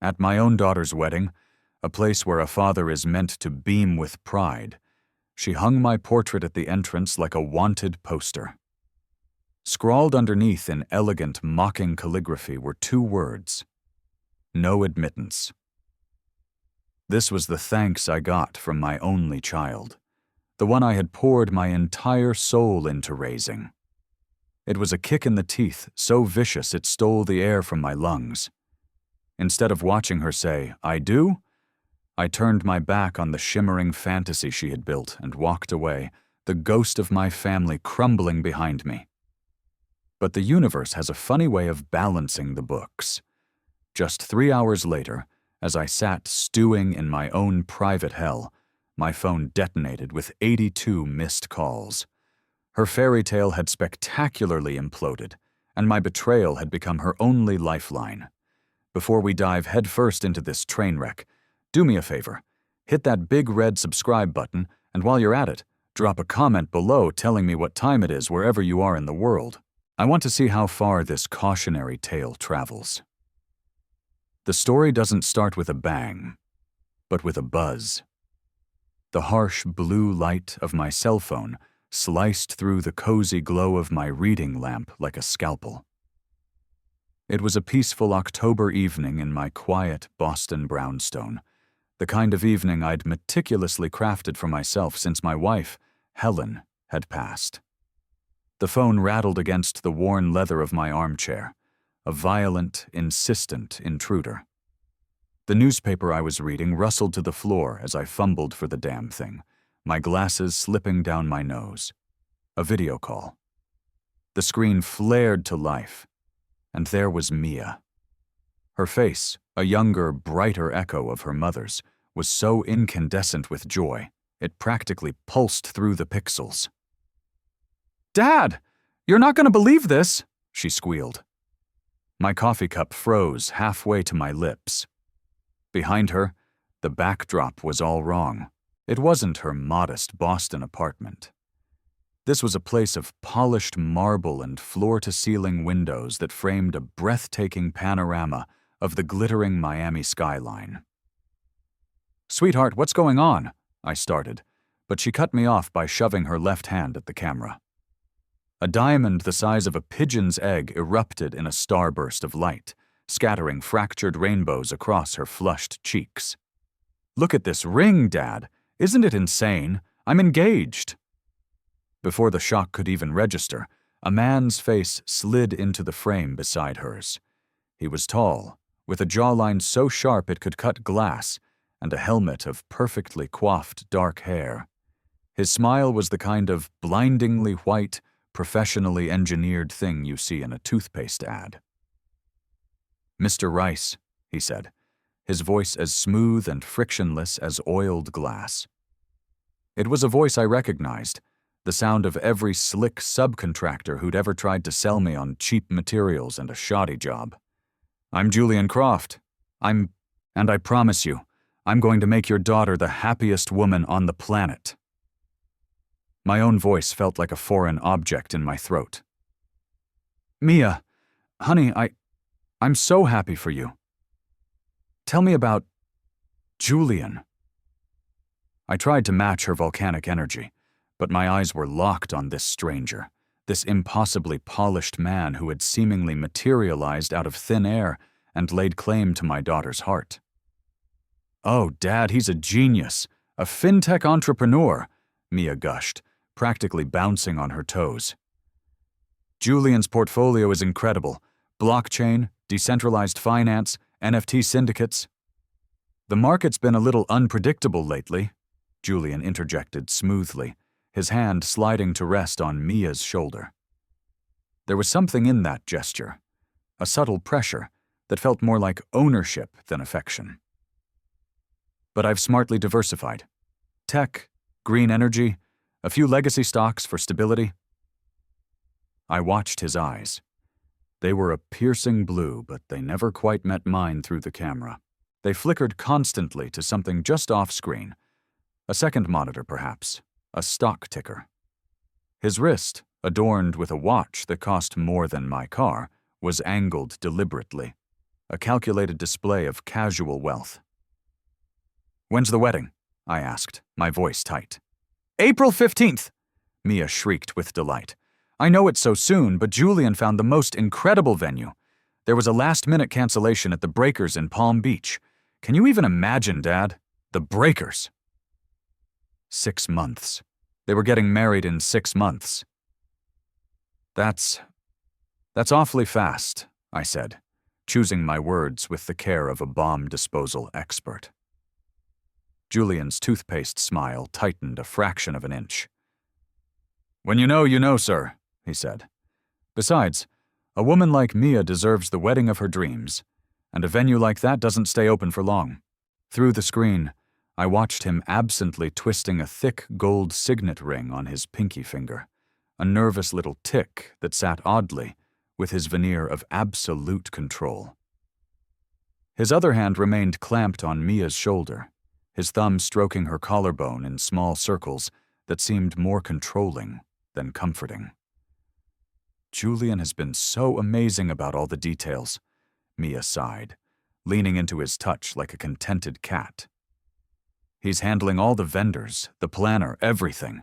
At my own daughter's wedding, a place where a father is meant to beam with pride, she hung my portrait at the entrance like a wanted poster. Scrawled underneath in elegant, mocking calligraphy were 2 words: no admittance. This was the thanks I got from my only child, the one I had poured my entire soul into raising. It was a kick in the teeth, so vicious it stole the air from my lungs. Instead of watching her say, "I do," I turned my back on the shimmering fantasy she had built and walked away, the ghost of my family crumbling behind me. But the universe has a funny way of balancing the books. Just 3 hours later, as I sat stewing in my own private hell, my phone detonated with 82 missed calls. Her fairy tale had spectacularly imploded, and my betrayal had become her only lifeline. Before we dive headfirst into this train wreck, do me a favor, hit that big red subscribe button, and while you're at it, drop a comment below telling me what time it is wherever you are in the world. I want to see how far this cautionary tale travels. The story doesn't start with a bang, but with a buzz. The harsh blue light of my cell phone sliced through the cozy glow of my reading lamp like a scalpel. It was a peaceful October evening in my quiet Boston brownstone, the kind of evening I'd meticulously crafted for myself since my wife, Helen, had passed. The phone rattled against the worn leather of my armchair, a violent, insistent intruder. The newspaper I was reading rustled to the floor as I fumbled for the damn thing, my glasses slipping down my nose. A video call. The screen flared to life, and there was Mia. Her face, a younger, brighter echo of her mother's, was so incandescent with joy, it practically pulsed through the pixels. "Dad, you're not going to believe this," she squealed. My coffee cup froze halfway to my lips. Behind her, the backdrop was all wrong. It wasn't her modest Boston apartment. This was a place of polished marble and floor-to-ceiling windows that framed a breathtaking panorama of the glittering Miami skyline. "Sweetheart, what's going on?" I started, but she cut me off by shoving her left hand at the camera. A diamond the size of a pigeon's egg erupted in a starburst of light, scattering fractured rainbows across her flushed cheeks. "Look at this ring, Dad! Isn't it insane? I'm engaged!" Before the shock could even register, a man's face slid into the frame beside hers. He was tall, with a jawline so sharp it could cut glass, and a helmet of perfectly coiffed dark hair. His smile was the kind of blindingly white, professionally engineered thing you see in a toothpaste ad. "Mr. Rice," he said, his voice as smooth and frictionless as oiled glass. It was a voice I recognized, the sound of every slick subcontractor who'd ever tried to sell me on cheap materials and a shoddy job. "I'm Julian Croft. And I promise you, I'm going to make your daughter the happiest woman on the planet." My own voice felt like a foreign object in my throat. "Mia, honey, I'm so happy for you. Tell me about Julian." I tried to match her volcanic energy, but my eyes were locked on this stranger, this impossibly polished man who had seemingly materialized out of thin air and laid claim to my daughter's heart. "Oh, Dad, he's a genius, a fintech entrepreneur," Mia gushed, practically bouncing on her toes. "Julian's portfolio is incredible. Blockchain, decentralized finance, NFT syndicates." "The market's been a little unpredictable lately," Julian interjected smoothly, his hand sliding to rest on Mia's shoulder. There was something in that gesture, a subtle pressure that felt more like ownership than affection. "But I've smartly diversified. Tech, green energy, a few legacy stocks for stability." I watched his eyes. They were a piercing blue, but they never quite met mine through the camera. They flickered constantly to something just off-screen. A second monitor, perhaps. A stock ticker. His wrist, adorned with a watch that cost more than my car, was angled deliberately. a calculated display of casual wealth. "When's the wedding?" I asked, my voice tight. "April 15th!" Mia shrieked with delight. "I know it's so soon, but Julian found the most incredible venue. There was a last-minute cancellation at the Breakers in Palm Beach. Can you even imagine, Dad? The Breakers!" 6 months. They were getting married in 6 months. That's awfully fast," I said, choosing my words with the care of a bomb disposal expert. Julian's toothpaste smile tightened a fraction of an inch. "When you know, sir," he said. "Besides, a woman like Mia deserves the wedding of her dreams, and a venue like that doesn't stay open for long." Through the screen, I watched him absently twisting a thick gold signet ring on his pinky finger, a nervous little tick that sat oddly with his veneer of absolute control. His other hand remained clamped on Mia's shoulder, his thumb stroking her collarbone in small circles that seemed more controlling than comforting. "Julian has been so amazing about all the details," Mia sighed, leaning into his touch like a contented cat. "He's handling all the vendors, the planner, everything.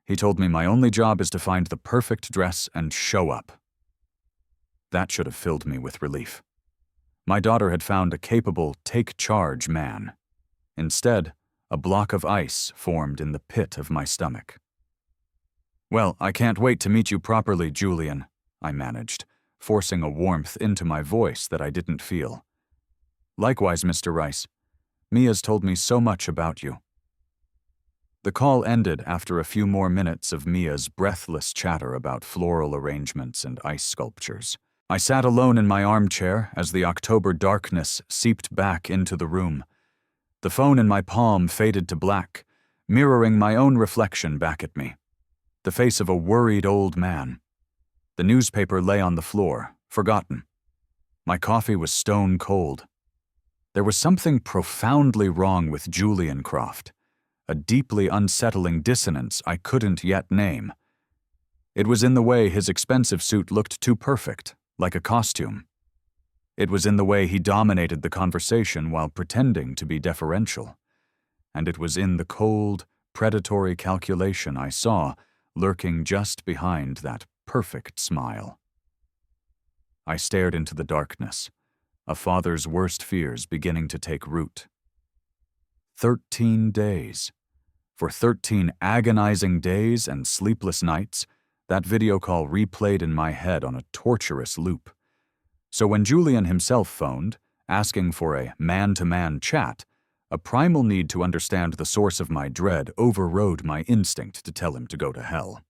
He told me my only job is to find the perfect dress and show up." That should have filled me with relief. My daughter had found a capable, take-charge man. Instead, a block of ice formed in the pit of my stomach. "Well, I can't wait to meet you properly, Julian," I managed, forcing a warmth into my voice that I didn't feel. "Likewise, Mr. Rice. Mia's told me so much about you." The call ended after a few more minutes of Mia's breathless chatter about floral arrangements and ice sculptures. I sat alone in my armchair as the October darkness seeped back into the room. The phone in my palm faded to black, mirroring my own reflection back at me. The face of a worried old man. The newspaper lay on the floor, forgotten. My coffee was stone cold. There was something profoundly wrong with Julian Croft, a deeply unsettling dissonance I couldn't yet name. It was in the way his expensive suit looked too perfect, like a costume. It was in the way he dominated the conversation while pretending to be deferential. And it was in the cold, predatory calculation I saw lurking just behind that perfect smile. I stared into the darkness, a father's worst fears beginning to take root. 13 days. For 13 agonizing days and sleepless nights, that video call replayed in my head on a torturous loop. So when Julian himself phoned, asking for a man-to-man chat, a primal need to understand the source of my dread overrode my instinct to tell him to go to hell.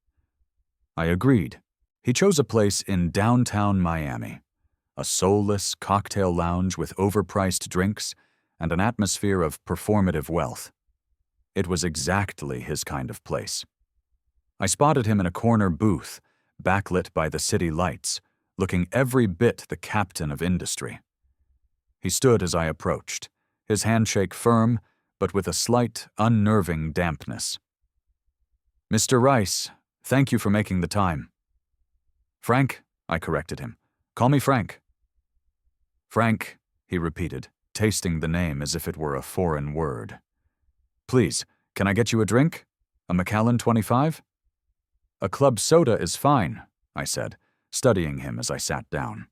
I agreed. He chose a place in downtown Miami, a soulless cocktail lounge with overpriced drinks and an atmosphere of performative wealth. It was exactly his kind of place. I spotted him in a corner booth, backlit by the city lights, looking every bit the captain of industry. He stood as I approached, his handshake firm, but with a slight, unnerving dampness. "Mr. Rice, thank you for making the time." "Frank," I corrected him. "Call me Frank." "Frank," he repeated, tasting the name as if it were a foreign word. "Please, can I get you a drink? A Macallan 25? "A club soda is fine," I said, studying him as I sat down.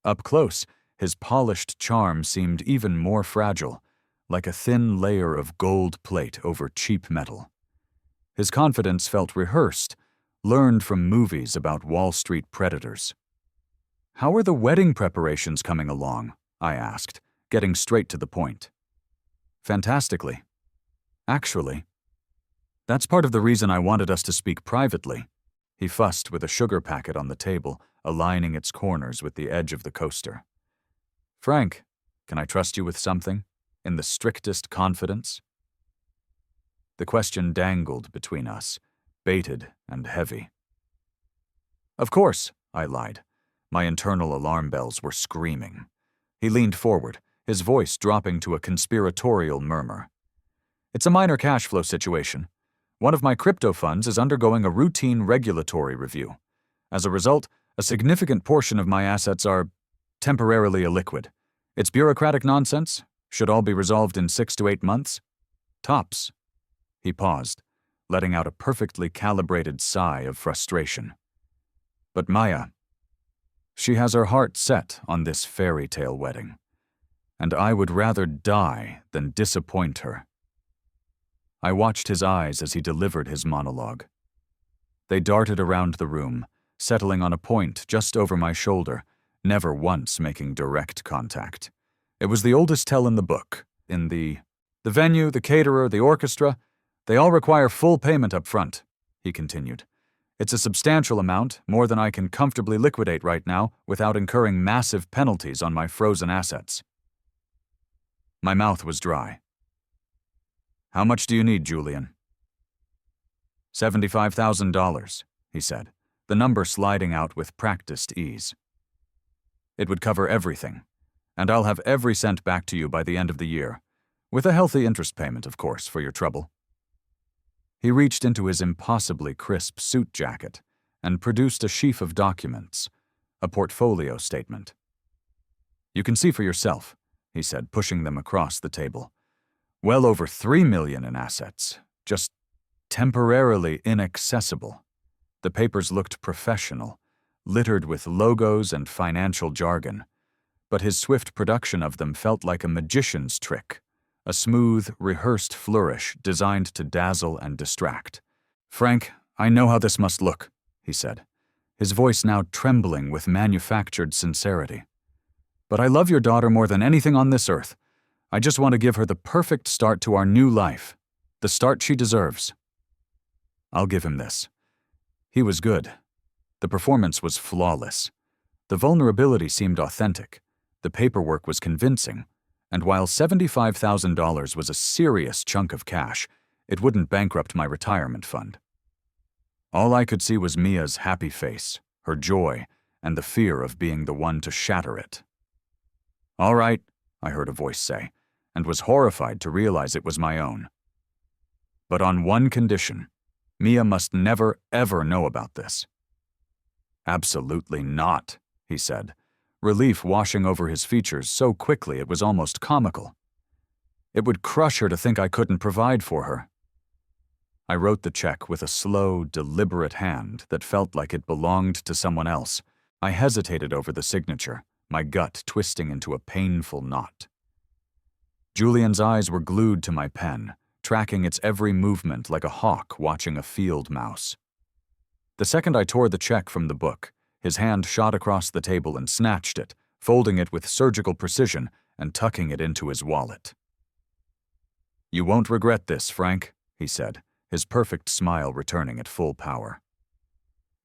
Up close, his polished charm seemed even more fragile, like a thin layer of gold plate over cheap metal. His confidence felt rehearsed, learned from movies about Wall Street predators. "How are the wedding preparations coming along?" I asked, getting straight to the point. "Fantastically. Actually, that's part of the reason I wanted us to speak privately." He fussed with a sugar packet on the table, aligning its corners with the edge of the coaster. "Frank, can I trust you with something? In the strictest confidence?" The question dangled between us, baited and heavy. "Of course," I lied. My internal alarm bells were screaming. He leaned forward, his voice dropping to a conspiratorial murmur. "It's a minor cash flow situation. One of my crypto funds is undergoing a routine regulatory review. As a result, a significant portion of my assets are temporarily illiquid. It's bureaucratic nonsense. Should all be resolved in 6 to 8 months. Tops. He paused, letting out a perfectly calibrated sigh of frustration. But Maya, she has her heart set on this fairy tale wedding, and I would rather die than disappoint her. I watched his eyes as he delivered his monologue. They darted around the room, settling on a point just over my shoulder, never once making direct contact. It was the oldest tale in the book. In the venue, the caterer, the orchestra, they all require full payment up front, he continued. It's a substantial amount, more than I can comfortably liquidate right now without incurring massive penalties on my frozen assets. My mouth was dry. How much do you need, Julian? $75,000, he said, the number sliding out with practiced ease. It would cover everything, and I'll have every cent back to you by the end of the year, with a healthy interest payment, of course, for your trouble. He reached into his impossibly crisp suit jacket and produced a sheaf of documents, a portfolio statement. You can see for yourself, he said, pushing them across the table. Well over $3 million in assets, just temporarily inaccessible. The papers looked professional, littered with logos and financial jargon, but his swift production of them felt like a magician's trick, a smooth, rehearsed flourish designed to dazzle and distract. Frank, I know how this must look, he said, his voice now trembling with manufactured sincerity. But I love your daughter more than anything on this earth. I just want to give her the perfect start to our new life, the start she deserves. I'll give him this. He was good. The performance was flawless. The vulnerability seemed authentic. The paperwork was convincing. And while $75,000 was a serious chunk of cash, it wouldn't bankrupt my retirement fund. All I could see was Mia's happy face, her joy, and the fear of being the one to shatter it. All right, I heard a voice say, and was horrified to realize it was my own. But on one condition, Mia must never, ever know about this. Absolutely not, he said, relief washing over his features so quickly it was almost comical. It would crush her to think I couldn't provide for her. I wrote the check with a slow, deliberate hand that felt like it belonged to someone else. I hesitated over the signature, my gut twisting into a painful knot. Julian's eyes were glued to my pen, tracking its every movement like a hawk watching a field mouse. The second I tore the check from the book, his hand shot across the table and snatched it, folding it with surgical precision and tucking it into his wallet. You won't regret this, Frank, he said, his perfect smile returning at full power.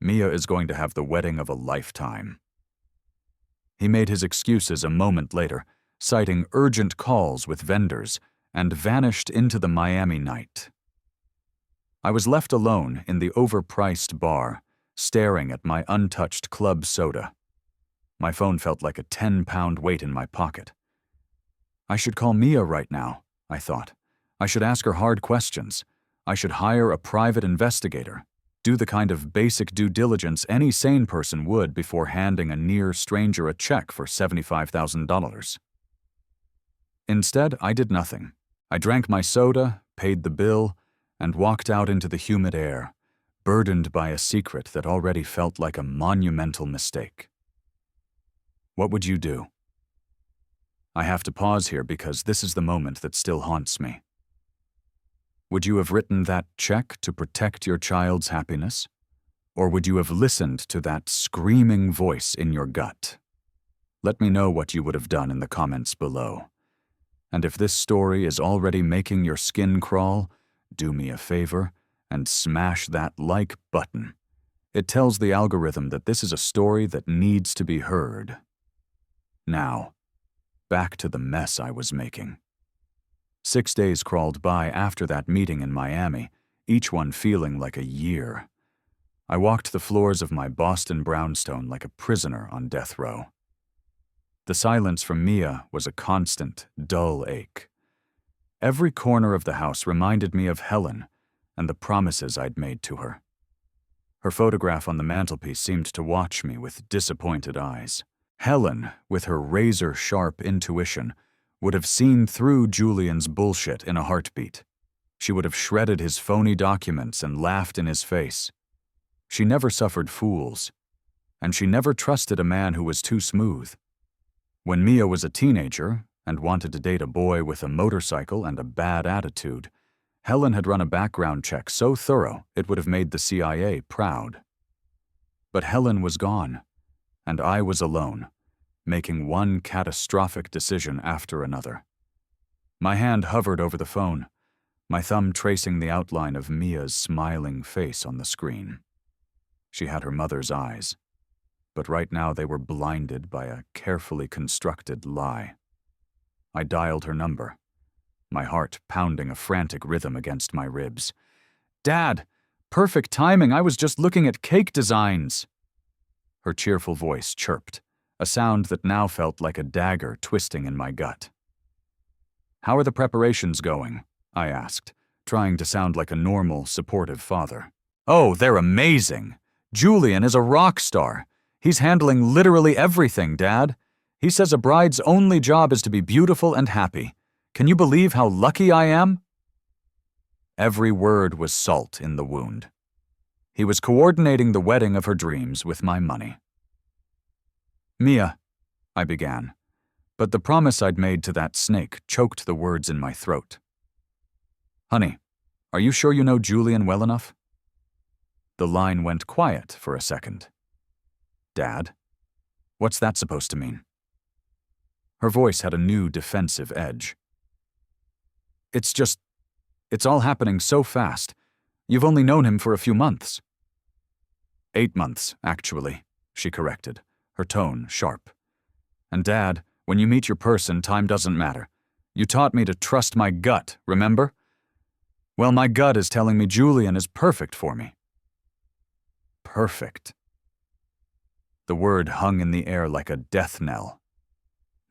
Mia is going to have the wedding of a lifetime. He made his excuses a moment later, citing urgent calls with vendors, and vanished into the Miami night. I was left alone in the overpriced bar, staring at my untouched club soda. My phone felt like a 10-pound weight in my pocket. I should call Mia right now, I thought. I should ask her hard questions. I should hire a private investigator, do the kind of basic due diligence any sane person would before handing a near stranger a check for $75,000. Instead, I did nothing. I drank my soda, paid the bill, and walked out into the humid air, burdened by a secret that already felt like a monumental mistake. What would you do? I have to pause here because this is the moment that still haunts me. Would you have written that check to protect your child's happiness? Or would you have listened to that screaming voice in your gut? Let me know what you would have done in the comments below. And if this story is already making your skin crawl, do me a favor and smash that like button. It tells the algorithm that this is a story that needs to be heard. Now, back to the mess I was making. 6 days crawled by after that meeting in Miami, each one feeling like a year. I walked the floors of my Boston brownstone like a prisoner on death row. The silence from Mia was a constant, dull ache. Every corner of the house reminded me of Helen and the promises I'd made to her. Her photograph on the mantelpiece seemed to watch me with disappointed eyes. Helen, with her razor-sharp intuition, would have seen through Julian's bullshit in a heartbeat. She would have shredded his phony documents and laughed in his face. She never suffered fools, and she never trusted a man who was too smooth. When Mia was a teenager and wanted to date a boy with a motorcycle and a bad attitude, Helen had run a background check so thorough it would have made the CIA proud. But Helen was gone, and I was alone, making one catastrophic decision after another. My hand hovered over the phone, my thumb tracing the outline of Mia's smiling face on the screen. She had her mother's eyes, but right now they were blinded by a carefully constructed lie. I dialed her number, my heart pounding a frantic rhythm against my ribs. "Dad, perfect timing, I was just looking at cake designs." Her cheerful voice chirped, a sound that now felt like a dagger twisting in my gut. "How are the preparations going?" I asked, trying to sound like a normal, supportive father. "Oh, they're amazing! Julian is a rock star. He's handling literally everything, Dad. He says a bride's only job is to be beautiful and happy. Can you believe how lucky I am?" Every word was salt in the wound. He was coordinating the wedding of her dreams with my money. "Mia," I began, but the promise I'd made to that snake choked the words in my throat. "Honey, are you sure you know Julian well enough?" The line went quiet for a second. "Dad? What's that supposed to mean?" Her voice had a new defensive edge. It's all happening so fast. You've only known him for a few months." 8 months, actually," she corrected, her tone sharp. "And Dad, when you meet your person, time doesn't matter. You taught me to trust my gut, remember? Well, my gut is telling me Julian is perfect for me." Perfect. The word hung in the air like a death knell.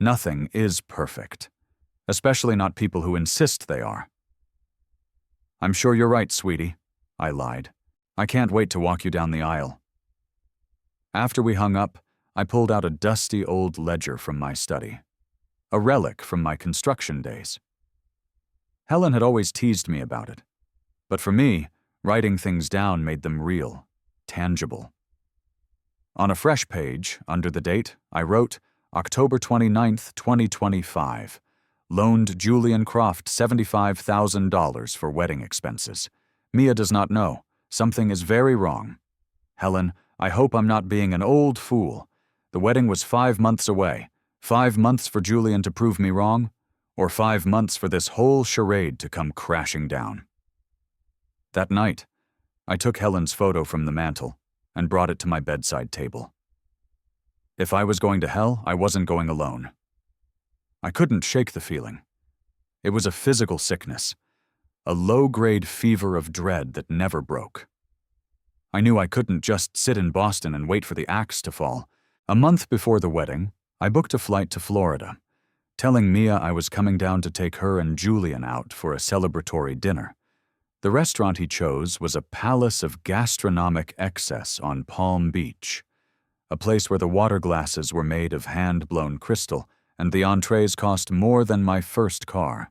Nothing is perfect, especially not people who insist they are. "I'm sure you're right, sweetie," I lied. "I can't wait to walk you down the aisle." After we hung up, I pulled out a dusty old ledger from my study, a relic from my construction days. Helen had always teased me about it, but for me, writing things down made them real, tangible. On a fresh page, under the date, I wrote, October 29th, 2025, loaned Julian Croft $75,000 for wedding expenses. Mia does not know. Something is very wrong. Helen, I hope I'm not being an old fool. The wedding was 5 months away. 5 months for Julian to prove me wrong, or 5 months for this whole charade to come crashing down. That night, I took Helen's photo from the mantel and brought it to my bedside table. If I was going to hell, I wasn't going alone. I couldn't shake the feeling. It was a physical sickness, a low-grade fever of dread that never broke. I knew I couldn't just sit in Boston and wait for the axe to fall. A month before the wedding, I booked a flight to Florida, telling Mia I was coming down to take her and Julian out for a celebratory dinner. The restaurant he chose was a palace of gastronomic excess on Palm Beach, a place where the water glasses were made of hand-blown crystal and the entrees cost more than my first car.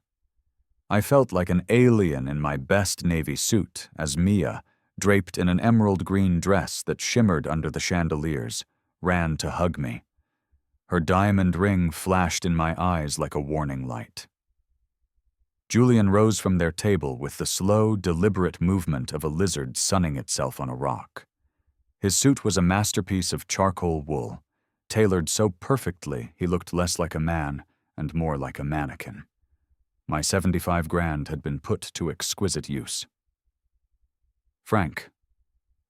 I felt like an alien in my best navy suit as Mia, draped in an emerald green dress that shimmered under the chandeliers, ran to hug me. Her diamond ring flashed in my eyes like a warning light. Julian rose from their table with the slow, deliberate movement of a lizard sunning itself on a rock. His suit was a masterpiece of charcoal wool, tailored so perfectly he looked less like a man and more like a mannequin. My 75 grand had been put to exquisite use. "Frank,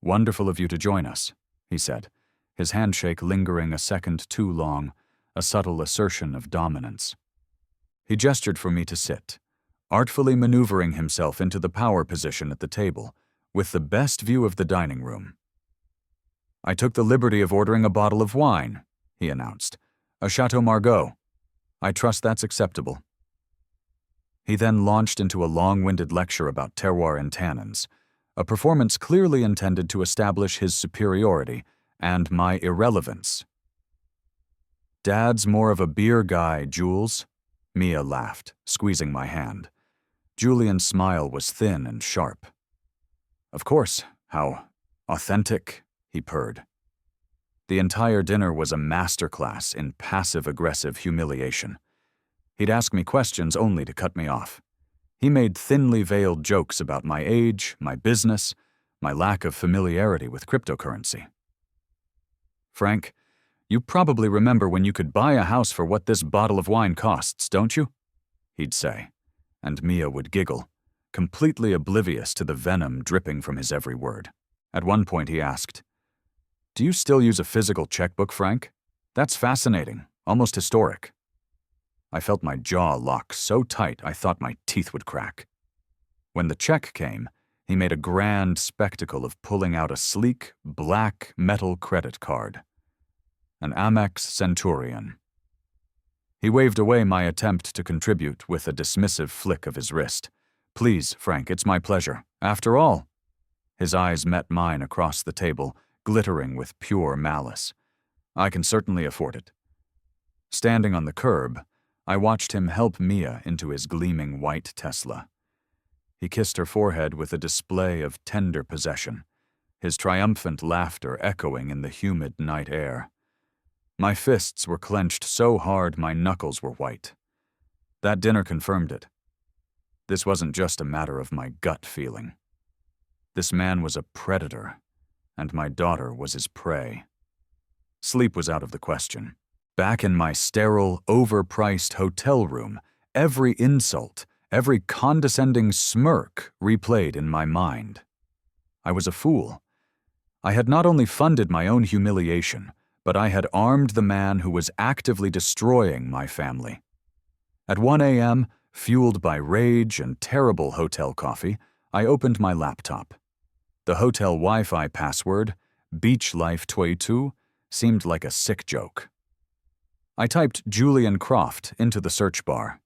wonderful of you to join us," he said, his handshake lingering a second too long, a subtle assertion of dominance. He gestured for me to sit, artfully maneuvering himself into the power position at the table, with the best view of the dining room. "I took the liberty of ordering a bottle of wine," he announced, "a Chateau Margaux. I trust that's acceptable." He then launched into a long-winded lecture about terroir and tannins, a performance clearly intended to establish his superiority and my irrelevance. Dad's more of a beer guy, Jules. Mia laughed, squeezing my hand. Julian's smile was thin and sharp. Of course, how authentic, he purred. The entire dinner was a masterclass in passive-aggressive humiliation. He'd ask me questions only to cut me off. He made thinly veiled jokes about my age, my business, my lack of familiarity with cryptocurrency. Frank, you probably remember when you could buy a house for what this bottle of wine costs, don't you? He'd say, and Mia would giggle, completely oblivious to the venom dripping from his every word. At one point he asked, "Do you still use a physical checkbook, Frank? That's fascinating, almost historic." I felt my jaw lock so tight I thought my teeth would crack. When the check came, he made a grand spectacle of pulling out a sleek, black metal credit card. An Amex Centurion. He waved away my attempt to contribute with a dismissive flick of his wrist. "Please, Frank, it's my pleasure. After all." His eyes met mine across the table, glittering with pure malice. "I can certainly afford it." Standing on the curb, I watched him help Mia into his gleaming white Tesla. He kissed her forehead with a display of tender possession, his triumphant laughter echoing in the humid night air. My fists were clenched so hard my knuckles were white. That dinner confirmed it. This wasn't just a matter of my gut feeling. This man was a predator, and my daughter was his prey. Sleep was out of the question. Back in my sterile, overpriced hotel room, every insult, every condescending smirk replayed in my mind. I was a fool. I had not only funded my own humiliation, but I had armed the man who was actively destroying my family. At 1 a.m., fueled by rage and terrible hotel coffee, I opened my laptop. The hotel Wi-Fi password, BeachLife22, seemed like a sick joke. I typed Julian Croft into the search bar.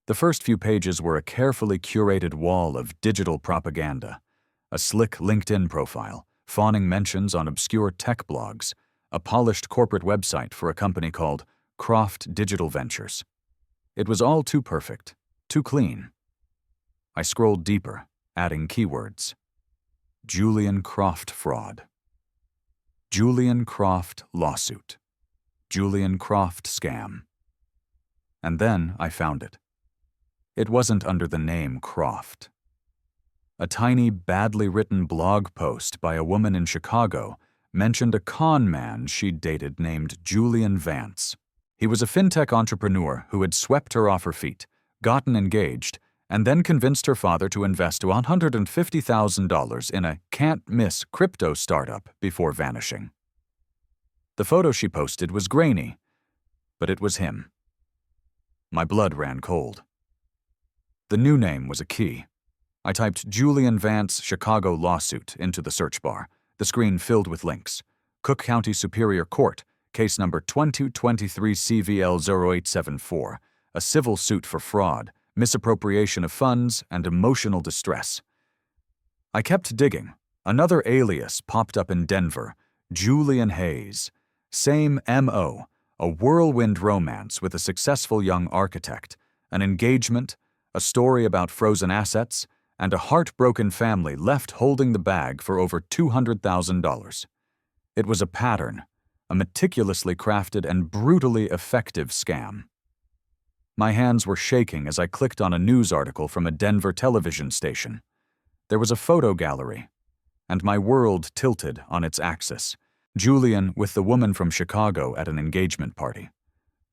The first few pages were a carefully curated wall of digital propaganda, a slick LinkedIn profile, fawning mentions on obscure tech blogs, a polished corporate website for a company called Croft Digital Ventures. It was all too perfect, too clean. I scrolled deeper, adding keywords. Julian Croft fraud. Julian Croft lawsuit. Julian Croft scam. And then I found it. It wasn't under the name Croft. A tiny, badly written blog post by a woman in Chicago mentioned a con man she'd dated named Julian Vance. He was a fintech entrepreneur who had swept her off her feet, gotten engaged, and then convinced her father to invest $150,000 in a can't-miss crypto startup before vanishing. The photo she posted was grainy, but it was him. My blood ran cold. The new name was a key. I typed Julian Vance Chicago lawsuit into the search bar, the screen filled with links. Cook County Superior Court, case number 2223 CVL 0874, a civil suit for fraud, misappropriation of funds, and emotional distress. I kept digging. Another alias popped up in Denver, Julian Hayes. Same M.O., a whirlwind romance with a successful young architect, an engagement, a story about frozen assets, and a heartbroken family left holding the bag for over $200,000. It was a pattern, a meticulously crafted and brutally effective scam. My hands were shaking as I clicked on a news article from a Denver television station. There was a photo gallery, and my world tilted on its axis. Julian with the woman from Chicago at an engagement party.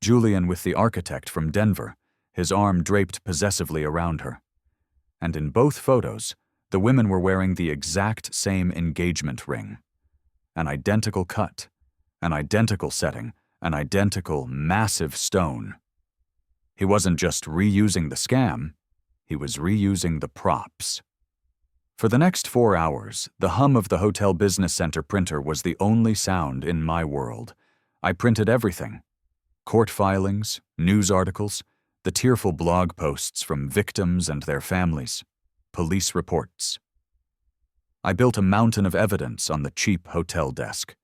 Julian with the architect from Denver, his arm draped possessively around her. And in both photos, the women were wearing the exact same engagement ring. An identical cut, an identical setting, an identical massive stone. He wasn't just reusing the scam, he was reusing the props. For the next 4 hours, the hum of the Hotel Business Center printer was the only sound in my world. I printed everything. Court filings, news articles, the tearful blog posts from victims and their families, police reports. I built a mountain of evidence on the cheap hotel desk.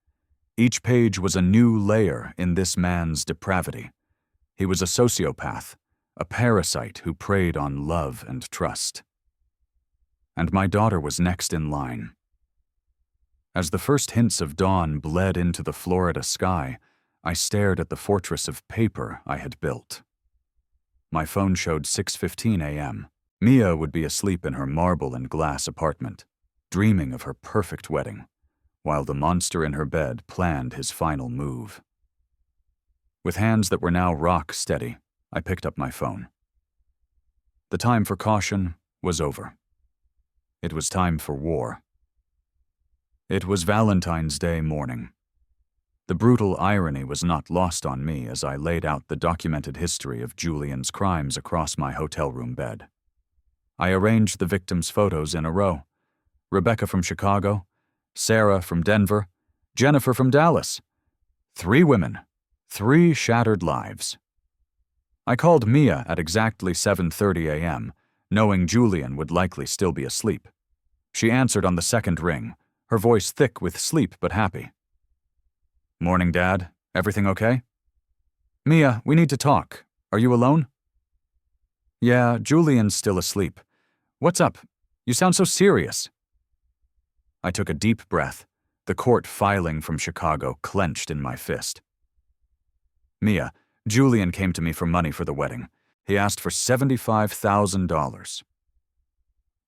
Each page was a new layer in this man's depravity. He was a sociopath, a parasite who preyed on love and trust. And my daughter was next in line. As the first hints of dawn bled into the Florida sky, I stared at the fortress of paper I had built. My phone showed 6:15 a.m. Mia would be asleep in her marble and glass apartment, dreaming of her perfect wedding, while the monster in her bed planned his final move. With hands that were now rock steady, I picked up my phone. The time for caution was over. It was time for war. It was Valentine's Day morning. The brutal irony was not lost on me as I laid out the documented history of Julian's crimes across my hotel room bed. I arranged the victims' photos in a row. Rebecca from Chicago, Sarah from Denver, Jennifer from Dallas. 3 women, 3 shattered lives. I called Mia at exactly 7:30 a.m., knowing Julian would likely still be asleep. She answered on the second ring, her voice thick with sleep but happy. "Morning, Dad. Everything okay?" "Mia, we need to talk. Are you alone?" "Yeah, Julian's still asleep. What's up? You sound so serious." I took a deep breath, the court filing from Chicago clenched in my fist. "Mia, Julian came to me for money for the wedding. He asked for $75,000.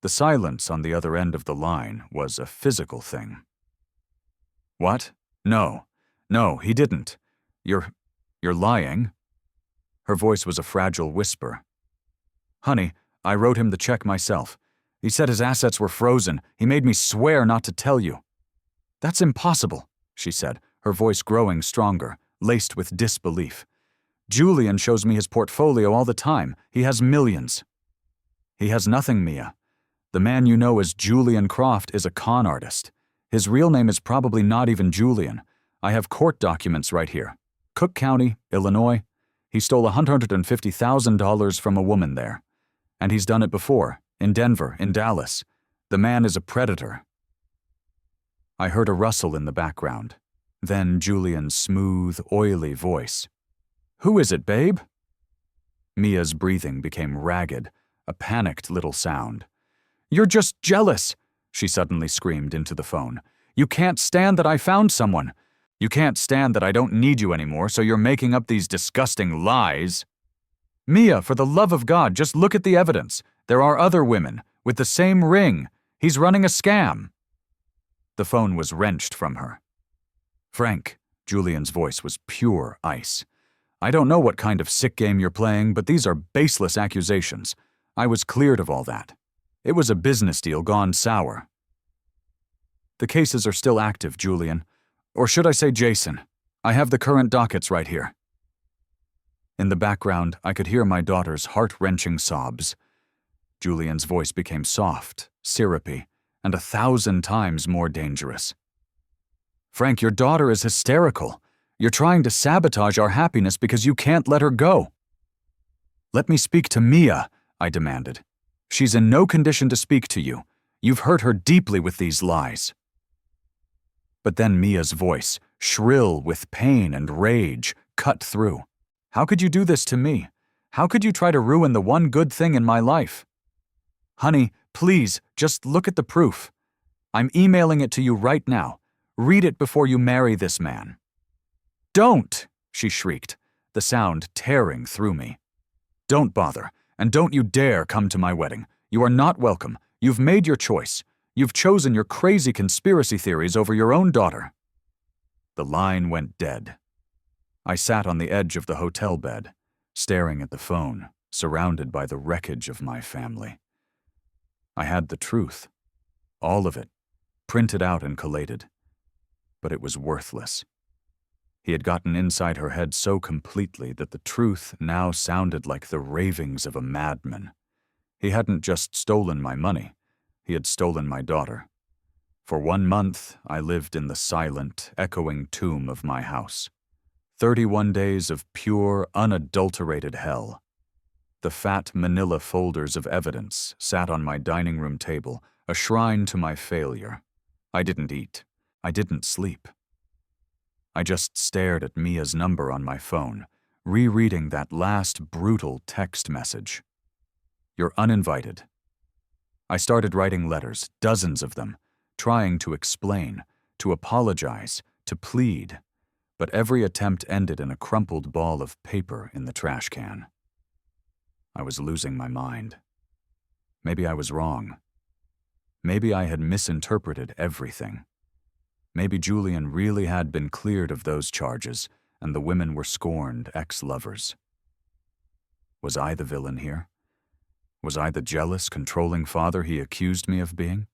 The silence on the other end of the line was a physical thing. "What? No, he didn't. You're lying." Her voice was a fragile whisper. "Honey, I wrote him the check myself. He said his assets were frozen. He made me swear not to tell you." "That's impossible," she said, her voice growing stronger, laced with disbelief. "Julian shows me his portfolio all the time. He has millions." "He has nothing, Mia. The man you know as Julian Croft is a con artist. His real name is probably not even Julian. I have court documents right here. Cook County, Illinois. He stole $150,000 from a woman there. And he's done it before, in Denver, in Dallas. The man is a predator." I heard a rustle in the background. Then Julian's smooth, oily voice. "Who is it, babe?" Mia's breathing became ragged, a panicked little sound. "You're just jealous," she suddenly screamed into the phone. "You can't stand that I found someone. You can't stand that I don't need you anymore, so you're making up these disgusting lies." "Mia, for the love of God, just look at the evidence. There are other women, with the same ring. He's running a scam." The phone was wrenched from her. "Frank," Julian's voice was pure ice. "I don't know what kind of sick game you're playing, but these are baseless accusations. I was cleared of all that. It was a business deal gone sour." "The cases are still active, Julian. Or should I say Jason? I have the current dockets right here." In the background, I could hear my daughter's heart-wrenching sobs. Julian's voice became soft, syrupy, and 1,000 times more dangerous. "Frank, your daughter is hysterical. You're trying to sabotage our happiness because you can't let her go." "Let me speak to Mia," I demanded. "She's in no condition to speak to you. You've hurt her deeply with these lies." But then Mia's voice, shrill with pain and rage, cut through. "How could you do this to me? How could you try to ruin the one good thing in my life? Honey, please, just look at the proof. I'm emailing it to you right now. Read it before you marry this man." "Don't!" she shrieked, the sound tearing through me. "Don't bother, and don't you dare come to my wedding. You are not welcome. You've made your choice. You've chosen your crazy conspiracy theories over your own daughter." The line went dead. I sat on the edge of the hotel bed, staring at the phone, surrounded by the wreckage of my family. I had the truth, all of it, printed out and collated. But it was worthless. He had gotten inside her head so completely that the truth now sounded like the ravings of a madman. He hadn't just stolen my money, he had stolen my daughter. For 1 month, I lived in the silent, echoing tomb of my house. 31 days of pure, unadulterated hell. The fat manila folders of evidence sat on my dining room table, a shrine to my failure. I didn't eat. I didn't sleep. I just stared at Mia's number on my phone, rereading that last brutal text message. "You're uninvited." I started writing letters, dozens of them, trying to explain, to apologize, to plead, but every attempt ended in a crumpled ball of paper in the trash can. I was losing my mind. Maybe I was wrong. Maybe I had misinterpreted everything. Maybe Julian really had been cleared of those charges, and the women were scorned ex-lovers. Was I the villain here? Was I the jealous, controlling father he accused me of being?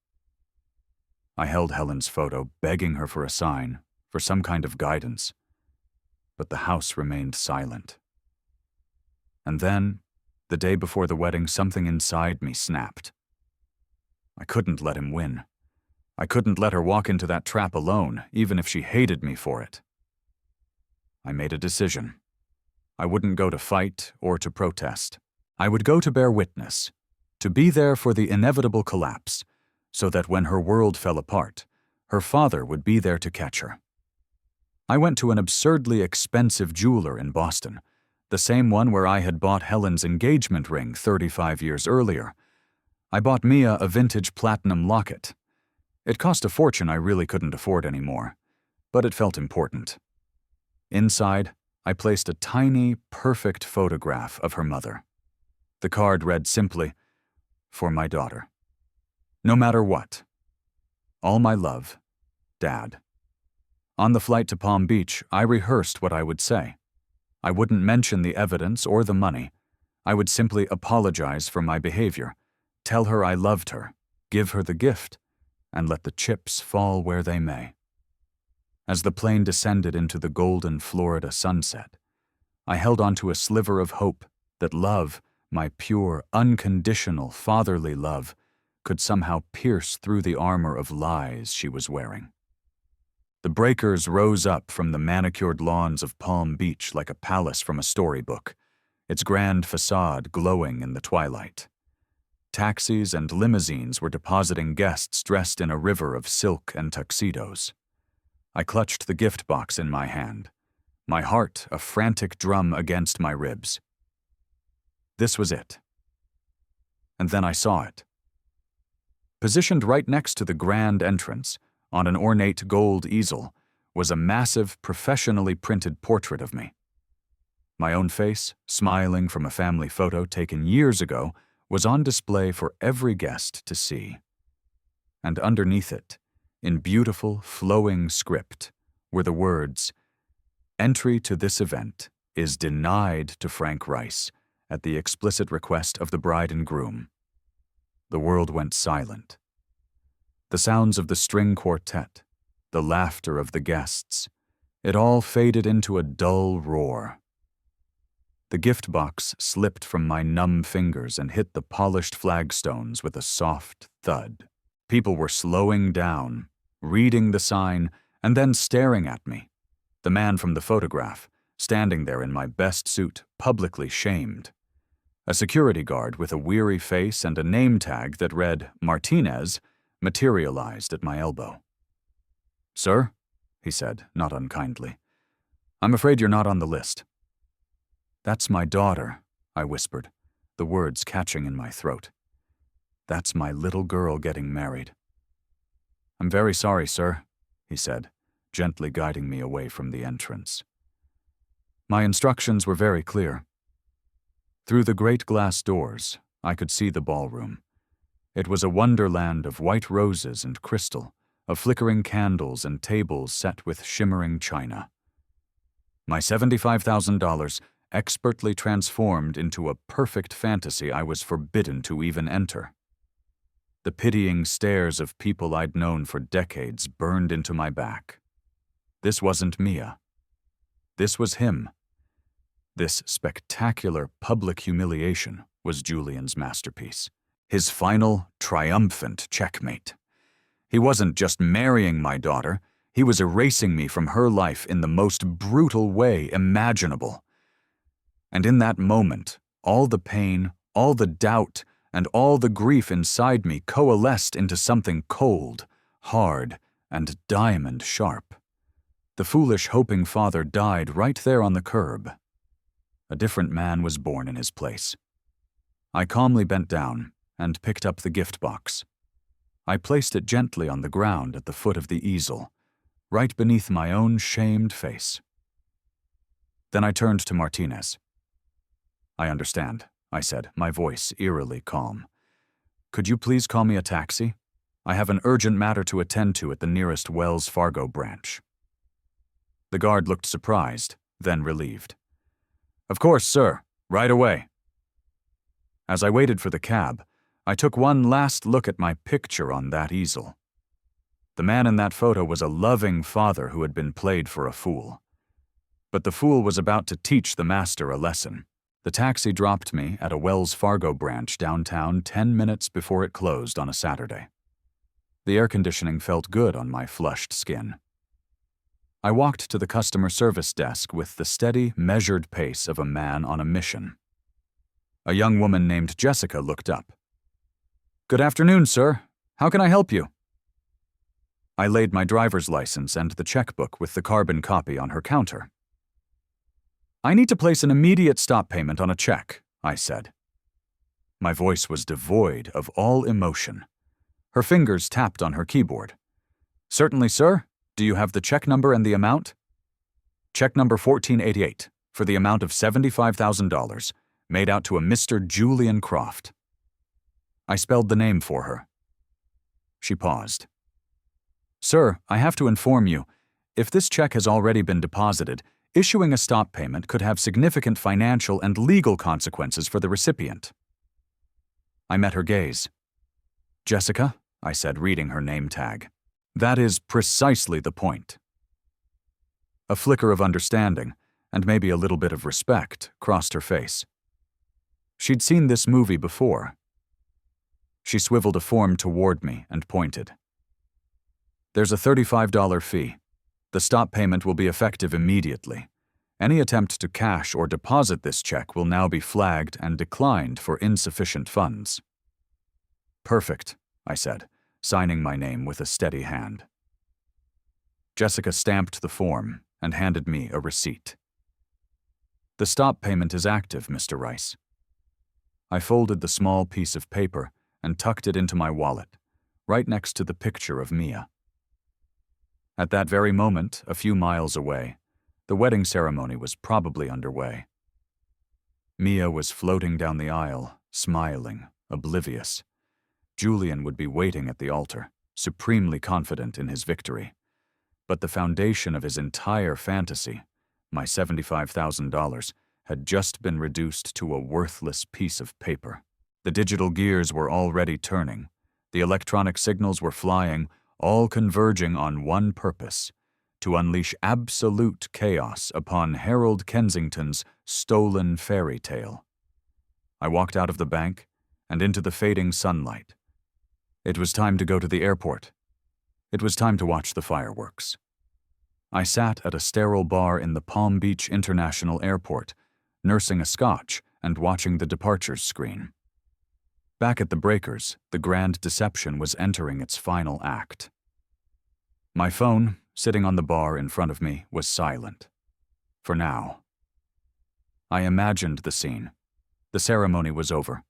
I held Helen's photo, begging her for a sign, for some kind of guidance. But the house remained silent. And then, the day before the wedding, something inside me snapped. I couldn't let him win. I couldn't let her walk into that trap alone, even if she hated me for it. I made a decision. I wouldn't go to fight or to protest. I would go to bear witness, to be there for the inevitable collapse, so that when her world fell apart, her father would be there to catch her. I went to an absurdly expensive jeweler in Boston, the same one where I had bought Helen's engagement ring 35 years earlier. I bought Mia a vintage platinum locket. It cost a fortune I really couldn't afford anymore, but it felt important. Inside, I placed a tiny, perfect photograph of her mother. The card read simply, "For my daughter. No matter what. All my love, Dad." On the flight to Palm Beach, I rehearsed what I would say. I wouldn't mention the evidence or the money. I would simply apologize for my behavior, tell her I loved her, give her the gift, and let the chips fall where they may. As the plane descended into the golden Florida sunset, I held on to a sliver of hope that love, my pure, unconditional, fatherly love, could somehow pierce through the armor of lies she was wearing. The breakers rose up from the manicured lawns of Palm Beach like a palace from a storybook, its grand facade glowing in the twilight. Taxis and limousines were depositing guests dressed in a river of silk and tuxedos. I clutched the gift box in my hand, my heart a frantic drum against my ribs. This was it. And then I saw it. Positioned right next to the grand entrance, on an ornate gold easel, was a massive, professionally printed portrait of me. My own face, smiling from a family photo taken years ago, was on display for every guest to see. And underneath it, in beautiful, flowing script, were the words, "Entry to this event is denied to Frank Rice at the explicit request of the bride and groom." The world went silent. The sounds of the string quartet, the laughter of the guests, it all faded into a dull roar. The gift box slipped from my numb fingers and hit the polished flagstones with a soft thud. People were slowing down, reading the sign, and then staring at me. The man from the photograph, standing there in my best suit, publicly shamed. A security guard with a weary face and a name tag that read Martinez materialized at my elbow. "Sir," he said, not unkindly, "I'm afraid you're not on the list." "That's my daughter," I whispered, the words catching in my throat. "That's my little girl getting married." "I'm very sorry, sir," he said, gently guiding me away from the entrance. My instructions were very clear. Through the great glass doors, I could see the ballroom. It was a wonderland of white roses and crystal, of flickering candles and tables set with shimmering china. My $75,000 expertly transformed into a perfect fantasy I was forbidden to even enter. The pitying stares of people I'd known for decades burned into my back. This wasn't Mia. This was him. This spectacular public humiliation was Julian's masterpiece. His final, triumphant checkmate. He wasn't just marrying my daughter, he was erasing me from her life in the most brutal way imaginable. And in that moment, all the pain, all the doubt, and all the grief inside me coalesced into something cold, hard, and diamond sharp. The foolish, hoping father died right there on the curb. A different man was born in his place. I calmly bent down and picked up the gift box. I placed it gently on the ground at the foot of the easel, right beneath my own shamed face. Then I turned to Martinez. "I understand," I said, my voice eerily calm. "Could you please call me a taxi? I have an urgent matter to attend to at the nearest Wells Fargo branch." The guard looked surprised, then relieved. "Of course, sir. Right away." As I waited for the cab, I took one last look at my picture on that easel. The man in that photo was a loving father who had been played for a fool. But the fool was about to teach the master a lesson. The taxi dropped me at a Wells Fargo branch downtown 10 minutes before it closed on a Saturday. The air conditioning felt good on my flushed skin. I walked to the customer service desk with the steady, measured pace of a man on a mission. A young woman named Jessica looked up. "Good afternoon, sir. How can I help you?" I laid my driver's license and the checkbook with the carbon copy on her counter. "I need to place an immediate stop payment on a check," I said. My voice was devoid of all emotion. Her fingers tapped on her keyboard. "Certainly, sir. Do you have the check number and the amount?" "Check number 1488, for the amount of $75,000, made out to a Mr. Julian Croft." I spelled the name for her. She paused. "Sir, I have to inform you, if this check has already been deposited, issuing a stop payment could have significant financial and legal consequences for the recipient." I met her gaze. "Jessica," I said, reading her name tag. "That is precisely the point." A flicker of understanding, and maybe a little bit of respect, crossed her face. She'd seen this movie before. She swiveled a form toward me and pointed. "There's a $35 fee. The stop payment will be effective immediately. Any attempt to cash or deposit this check will now be flagged and declined for insufficient funds." "Perfect," I said, signing my name with a steady hand. Jessica stamped the form and handed me a receipt. "The stop payment is active, Mr. Rice." I folded the small piece of paper and tucked it into my wallet, right next to the picture of Mia. At that very moment, a few miles away, the wedding ceremony was probably underway. Mia was floating down the aisle, smiling, oblivious. Julian would be waiting at the altar, supremely confident in his victory. But the foundation of his entire fantasy, my $75,000, had just been reduced to a worthless piece of paper. The digital gears were already turning. The electronic signals were flying, all converging on one purpose: to unleash absolute chaos upon Harold Kensington's stolen fairy tale. I walked out of the bank and into the fading sunlight. It was time to go to the airport. It was time to watch the fireworks. I sat at a sterile bar in the Palm Beach International Airport, nursing a scotch and watching the departures screen. Back at the breakers, the grand deception was entering its final act. My phone, sitting on the bar in front of me, was silent. For now. I imagined the scene. The ceremony was over.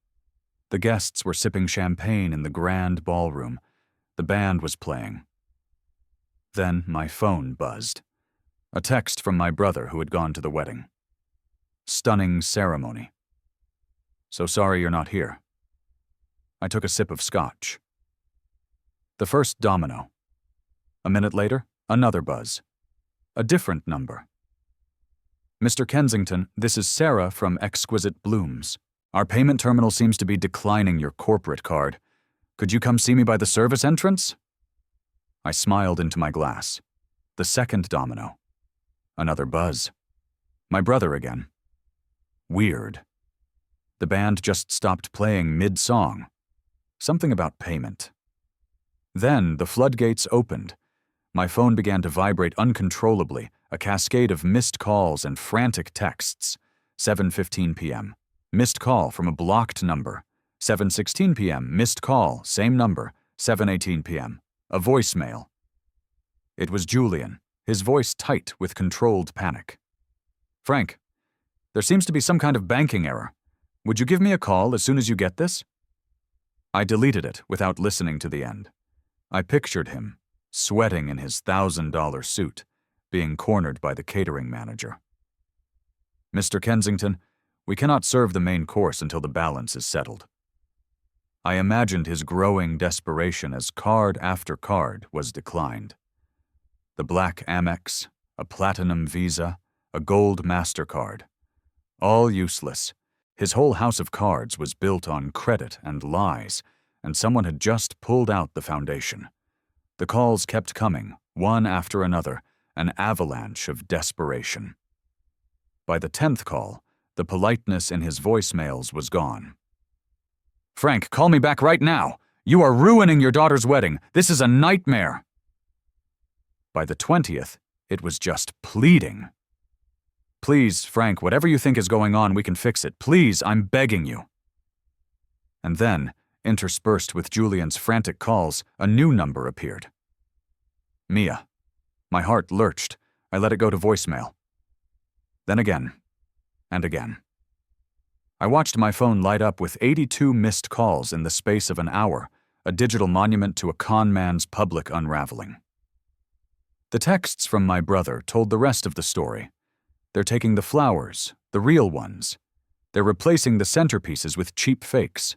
The guests were sipping champagne in the grand ballroom. The band was playing. Then my phone buzzed. A text from my brother who had gone to the wedding. "Stunning ceremony. So sorry you're not here." I took a sip of scotch. The first domino. A minute later, another buzz. A different number. "Mr. Kensington, this is Sarah from Exquisite Blooms. Our payment terminal seems to be declining your corporate card. Could you come see me by the service entrance?" I smiled into my glass. The second domino. Another buzz. My brother again. Weird. The band just stopped playing mid-song. Something about payment. Then the floodgates opened. My phone began to vibrate uncontrollably, a cascade of missed calls and frantic texts. 7:15 p.m. Missed call from a blocked number. 7:16 p.m. Missed call, same number. 7:18 p.m. A voicemail. It was Julian, his voice tight with controlled panic. "Frank, there seems to be some kind of banking error. Would you give me a call as soon as you get this?" I deleted it without listening to the end. I pictured him, sweating in his $1,000 suit, being cornered by the catering manager. "Mr. Kensington, we cannot serve the main course until the balance is settled." I imagined his growing desperation as card after card was declined. The black Amex, a platinum Visa, a gold MasterCard. All useless. His whole house of cards was built on credit and lies, and someone had just pulled out the foundation. The calls kept coming, one after another, an avalanche of desperation. By the 10th call, the politeness in his voicemails was gone. "Frank, call me back right now! You are ruining your daughter's wedding! This is a nightmare!" By the 20th, it was just pleading. "Please, Frank, whatever you think is going on, we can fix it. Please, I'm begging you." And then, interspersed with Julian's frantic calls, a new number appeared. Mia. My heart lurched. I let it go to voicemail. Then again, and again. I watched my phone light up with 82 missed calls in the space of an hour, a digital monument to a con man's public unraveling. The texts from my brother told the rest of the story. They're taking the flowers, the real ones. They're replacing the centerpieces with cheap fakes.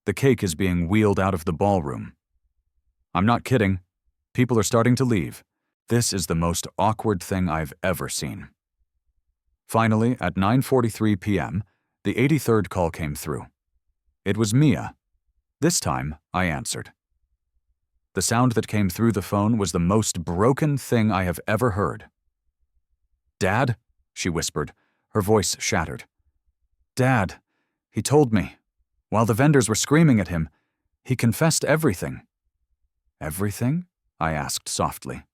The cake is being wheeled out of the ballroom. I'm not kidding. People are starting to leave. This is the most awkward thing I've ever seen. Finally, at 9:43 p.m., the 83rd call came through. It was Mia. This time, I answered. The sound that came through the phone was the most broken thing I have ever heard. "Dad?" she whispered, her voice shattered. "Dad, he told me. While the vendors were screaming at him, he confessed everything." "Everything?" I asked softly.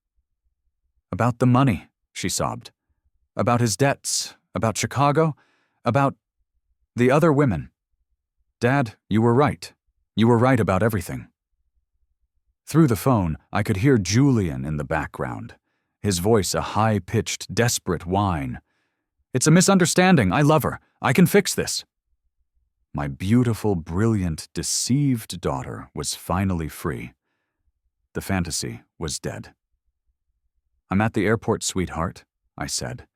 "About the money," she sobbed. "About his debts, about Chicago, about the other women. Dad, you were right. You were right about everything." Through the phone, I could hear Julian in the background, his voice a high-pitched, desperate whine. "It's a misunderstanding. I love her. I can fix this." My beautiful, brilliant, deceived daughter was finally free. The fantasy was dead. "I'm at the airport, sweetheart," I said,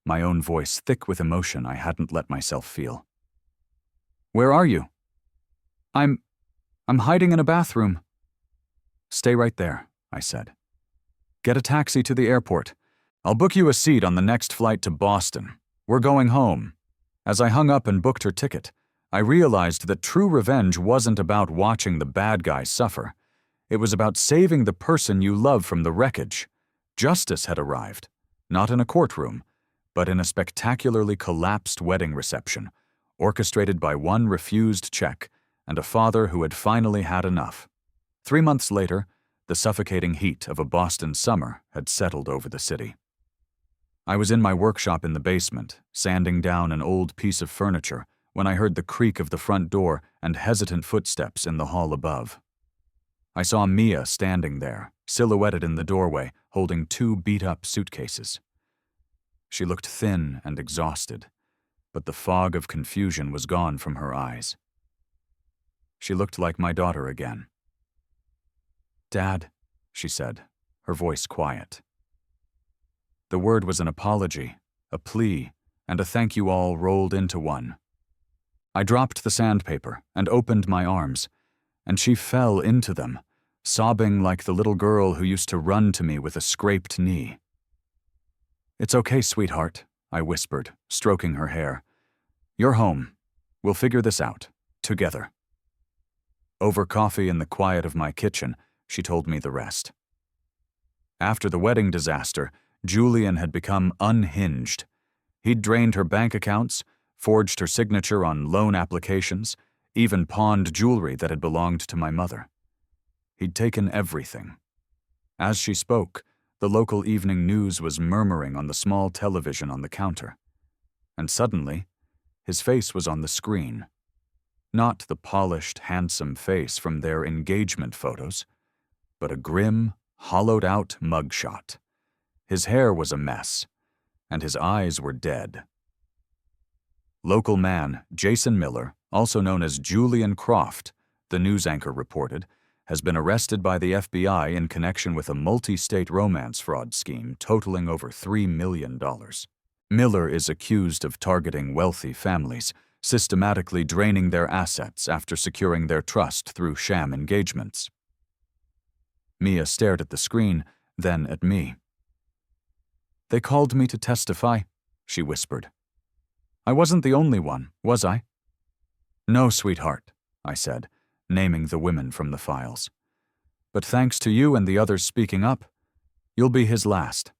my own voice thick with emotion I hadn't let myself feel. "Where are you?" I'm hiding in a bathroom." "Stay right there," I said. "Get a taxi to the airport. I'll book you a seat on the next flight to Boston. We're going home." As I hung up and booked her ticket, I realized that true revenge wasn't about watching the bad guy suffer. It was about saving the person you love from the wreckage. Justice had arrived, not in a courtroom, but in a spectacularly collapsed wedding reception, orchestrated by one refused check and a father who had finally had enough. 3 months later, the suffocating heat of a Boston summer had settled over the city. I was in my workshop in the basement, sanding down an old piece of furniture, when I heard the creak of the front door and hesitant footsteps in the hall above. I saw Mia standing there, silhouetted in the doorway, holding 2 beat-up suitcases. She looked thin and exhausted, but the fog of confusion was gone from her eyes. She looked like my daughter again. "Dad," she said, her voice quiet. The word was an apology, a plea, and a thank you all rolled into one. I dropped the sandpaper and opened my arms, and she fell into them, sobbing like the little girl who used to run to me with a scraped knee. "It's okay, sweetheart," I whispered, stroking her hair. "You're home. We'll figure this out, together." Over coffee in the quiet of my kitchen, she told me the rest. After the wedding disaster, Julian had become unhinged. He'd drained her bank accounts, forged her signature on loan applications, even pawned jewelry that had belonged to my mother. He'd taken everything. As she spoke, the local evening news was murmuring on the small television on the counter. And suddenly, his face was on the screen. Not the polished, handsome face from their engagement photos, but a grim, hollowed-out mugshot. His hair was a mess, and his eyes were dead. Local man Jason Miller, also known as Julian Croft, the news anchor reported, has been arrested by the FBI in connection with a multi-state romance fraud scheme totaling over $3 million. Miller is accused of targeting wealthy families, systematically draining their assets after securing their trust through sham engagements. Mia stared at the screen, then at me. "They called me to testify," she whispered. "I wasn't the only one, was I?" "No, sweetheart," I said, naming the women from the files. "But thanks to you and the others speaking up, you'll be his last."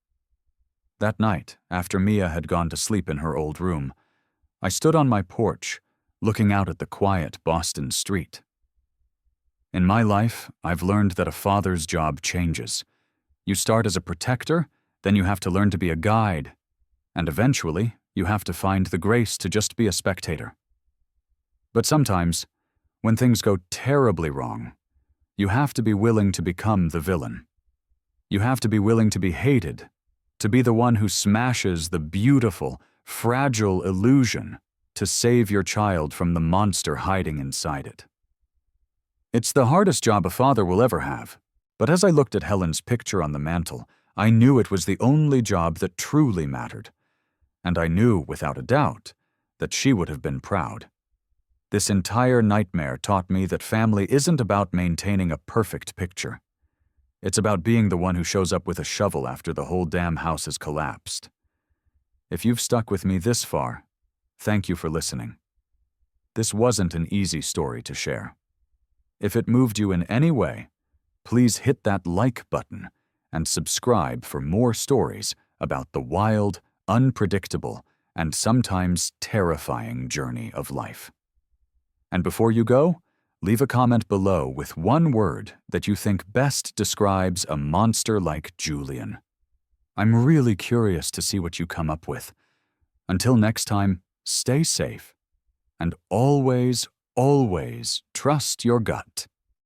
That night, after Mia had gone to sleep in her old room, I stood on my porch, looking out at the quiet Boston street. In my life, I've learned that a father's job changes. You start as a protector, then you have to learn to be a guide, and eventually, you have to find the grace to just be a spectator. But sometimes, when things go terribly wrong, you have to be willing to become the villain. You have to be willing to be hated, to be the one who smashes the beautiful, fragile illusion to save your child from the monster hiding inside it. It's the hardest job a father will ever have, but as I looked at Helen's picture on the mantel, I knew it was the only job that truly mattered. And I knew, without a doubt, that she would have been proud. This entire nightmare taught me that family isn't about maintaining a perfect picture. It's about being the one who shows up with a shovel after the whole damn house has collapsed. If you've stuck with me this far, thank you for listening. This wasn't an easy story to share. If it moved you in any way, please hit that like button and subscribe for more stories about the wild, unpredictable, and sometimes terrifying journey of life. And before you go, leave a comment below with one word that you think best describes a monster like Julian. I'm really curious to see what you come up with. Until next time, stay safe, and always, always trust your gut.